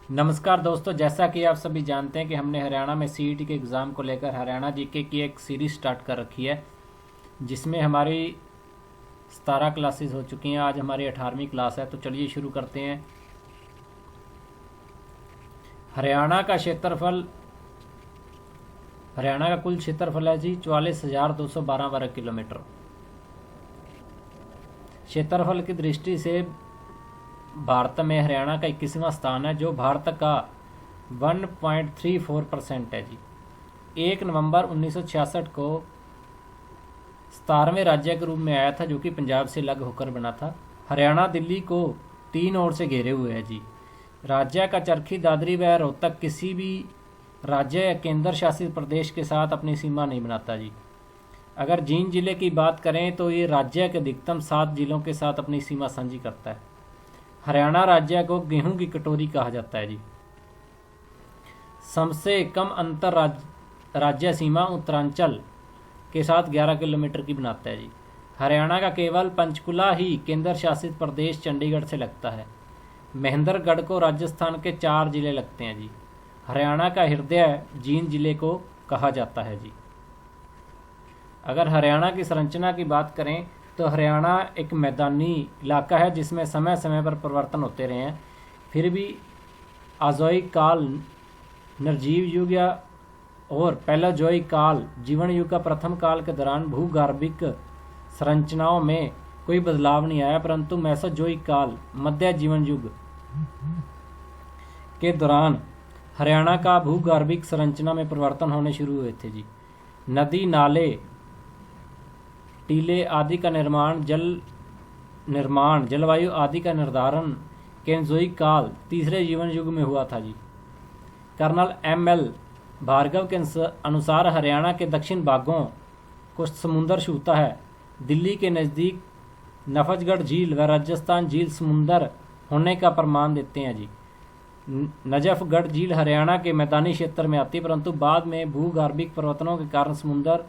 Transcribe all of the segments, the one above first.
नमस्कार दोस्तों, जैसा कि आप सभी जानते हैं कि हमने हरियाणा में सीईटी के एग्ज़ाम को लेकर हरियाणा जीके की एक सीरीज़ स्टार्ट कर रखी है, जिसमें हमारी 17 क्लासेस हो चुकी हैं। आज हमारी 18वीं क्लास है, तो चलिए शुरू करते हैं। हरियाणा का कुल क्षेत्रफल है जी 44,212 वर्ग किलोमीटर। क्षेत्रफल की दृष्टि से भारत में हरियाणा का 21वां स्थान है, जो भारत का 1.34% है जी। 1 नवंबर 1966 को 17वें राज्य के रूप में आया था, जो कि पंजाब से अलग होकर बना था। हरियाणा दिल्ली को 3 ओर से घेरे हुए है जी। राज्य का चरखी, दादरी व रोहतक किसी भी राज्य या केंद्र शासित प्रदेश के साथ अपनी सीमा नहीं बनाता जी। अगर जींद जिले की बात करें तो ये राज्य के अधिकतम 7 जिलों के साथ अपनी सीमा साझी करता है। हरियाणा राज्य को गेहूं की कटोरी कहा जाता है जी। सबसे कम अंतर राज्य सीमा उत्तरांचल के साथ 11 किलोमीटर की बनाता है जी। हरियाणा का केवल पंचकुला ही केंद्र शासित प्रदेश चंडीगढ़ से लगता है। महेंद्रगढ़ को राजस्थान के 4 जिले लगते हैं जी। हरियाणा का हृदय जींद जिले को कहा जाता है जी। अगर हरियाणा की संरचना की बात करें तो हरियाणा एक मैदानी इलाका है, जिसमें समय समय पर परिवर्तन होते रहे हैं। फिर भी आजोइक काल, निर्जीव युग या और पैलोजोइक काल, जीवन युग का प्रथम काल के दौरान भूगर्भिक संरचनाओं में कोई बदलाव नहीं आया, परंतु मेसोजोइक काल, मध्य जीवन युग के दौरान हरियाणा का भूगर्भिक संरचना में परिवर्तन होने शुरू हुए थे जी। नदी, नाले, टीले आदि का निर्माण, जलवायु आदि का निर्धारण केनजोइक काल, तीसरे जीवन युग में हुआ था जी। Colonel M.L. भार्गव के अनुसार हरियाणा के दक्षिण भागों को समुंदर छूता है। दिल्ली के नज़दीक नफजगढ़ झील व राजस्थान झील समुंदर होने का प्रमाण देते हैं जी। नजफगढ़ झील हरियाणा के मैदानी क्षेत्र में आती, परंतु बाद में भूगर्भिक परिवर्तनों के कारण समुंदर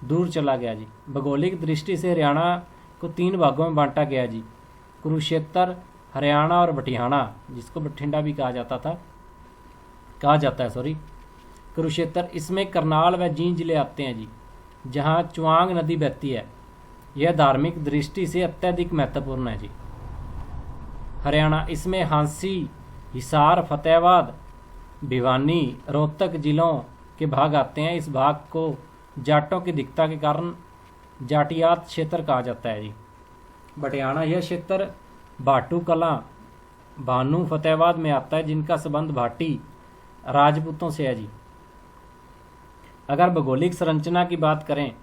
दूर चला गया जी। भौगोलिक दृष्टि से हरियाणा को 3 भागों में बांटा गया जी। कुरुक्षेत्र, हरियाणा और बठियाणा, जिसको बठिंडा भी कहा जाता है। कुरुक्षेत्र, इसमें करनाल व जींद जिले आते हैं जी, जहां चुआंग नदी बहती है। यह धार्मिक दृष्टि से अत्यधिक महत्वपूर्ण है जी। हरियाणा, इसमें हांसी, हिसार, फतेहाबाद, भिवानी, रोहतक जिलों के भाग आते हैं। इस भाग को जाटों की दिक्कता के कारण जाटियात क्षेत्र कहा जाता है जी। बटियाणा, यह क्षेत्र भाटू कलां, भानु, फतेहाबाद में आता है, जिनका संबंध भाटी राजपूतों से है जी। अगर भौगोलिक संरचना की बात करें,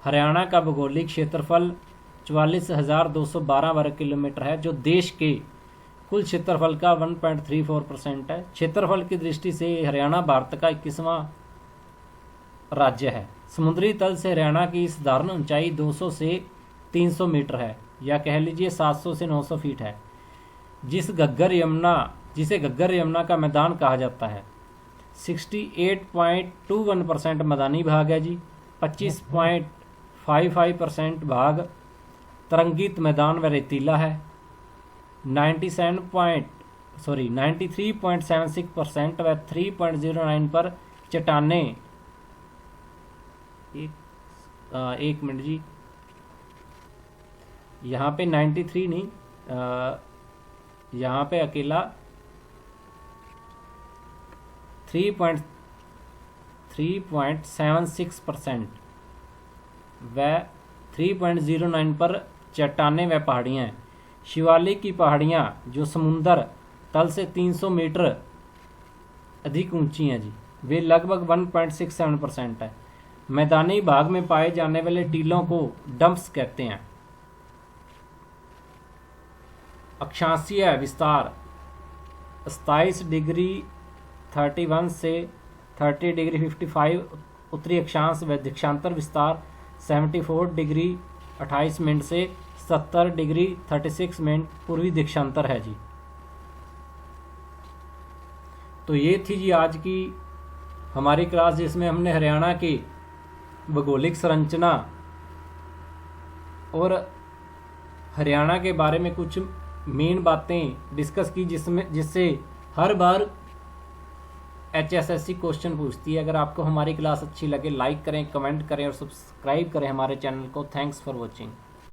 हरियाणा का भौगोलिक क्षेत्रफल 44,212 वर्ग किलोमीटर है, जो देश के कुल क्षेत्रफल का 1.34% है। क्षेत्रफल की दृष्टि से हरियाणा भारत का 21वां राज्य है। समुद्री तल से हरियाणा की साधारण ऊंचाई 200 से 300 मीटर है, या कह लीजिए 700 से 900 फीट है। जिसे घग्गर यमुना का मैदान कहा जाता है। 68.21% मैदानी भाग है जी। 25.55% भाग तरंगित मैदान व रेतीला है। 93.76% व 3.09 पर चट्टाने। एक मिनट जी, यहाँ पे 93 नहीं, यहाँ पे अकेला 3.76% व 3.09 पर चट्टाने व पहाड़ियाँ हैं। शिवालिक की पहाड़ियाँ, जो समुंदर तल से 300 मीटर अधिक ऊंची हैं जी, वे लगभग 1.67% है। मैदानी भाग में पाए जाने वाले टीलों को डंप्स कहते हैं। अक्षांशीय विस्तार 27 डिग्री 31 से 30 डिग्री 55 उत्तरी अक्षांश व दिक्षांतर विस्तार 74 डिग्री 28 मिनट से 70 डिग्री 36 मिनट पूर्वी दिक्षांतर है जी। तो ये थी जी आज की हमारी क्लास, जिसमें हमने हरियाणा की भौगोलिक संरचना और हरियाणा के बारे में कुछ मेन बातें डिस्कस की, जिससे हर बार HSSC क्वेश्चन पूछती है। अगर आपको हमारी क्लास अच्छी लगे लाइक करें, कमेंट करें और सब्सक्राइब करें हमारे चैनल को। Thanks for watching.